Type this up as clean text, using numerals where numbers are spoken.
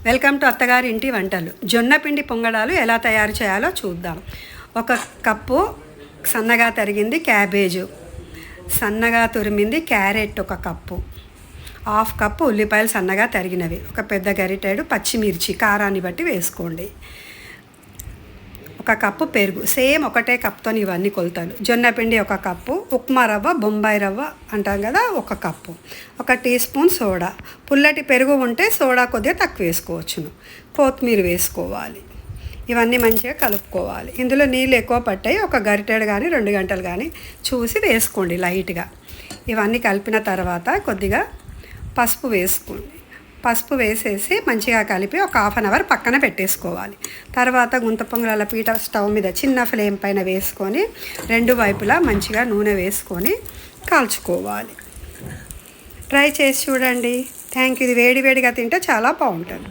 Welcome to అత్తగారి ఇంటి వంటలు. జొన్న పిండి పొంగడాలు ఎలా తయారు చేయాలో చూద్దాం. ఒక కప్పు సన్నగా తరిగింది క్యాబేజు, సన్నగా తురిమింది క్యారెట్ ఒక కప్పు, హాఫ్ కప్పు ఉల్లిపాయలు సన్నగా తరిగినవి, ఒక పెద్ద గరిటెడు పచ్చిమిర్చి కారాన్ని బట్టి వేసుకోండి, ఒక కప్పు పెరుగు, సేమ్ ఒకటే కప్తో ఇవన్నీ కొలతలు. జొన్న పిండి ఒక కప్పు, ఉప్మా రవ్వ బొంబాయి రవ్వ అంటాం కదా ఒక కప్పు, ఒక టీ స్పూన్ సోడా, పుల్లటి పెరుగు ఉంటే సోడా కొద్దిగా తక్కువ వేసుకోవచ్చును, కొత్తిమీర వేసుకోవాలి. ఇవన్నీ మంచిగా కలుపుకోవాలి. ఇందులో నీళ్ళు ఎక్కువ పట్టాయి, ఒక గరిటెడు కానీ 2 గంటలు కానీ చూసి వేసుకోండి లైట్గా. ఇవన్నీ కలిపిన తర్వాత కొద్దిగా పసుపు వేసుకోండి. పసుపు వేసేసి మంచిగా కలిపి ఒక హాఫ్ అన్ అవర్ పక్కన పెట్టేసుకోవాలి. తర్వాత గుంత పొంగల పీట స్టవ్ మీద చిన్న ఫ్లేమ్ పైన వేసుకొని 2 వైపులా మంచిగా నూనె వేసుకొని కాల్చుకోవాలి. ట్రై చేసి చూడండి. Thank you. ఇది వేడివేడిగా తింటే చాలా బాగుంటుంది.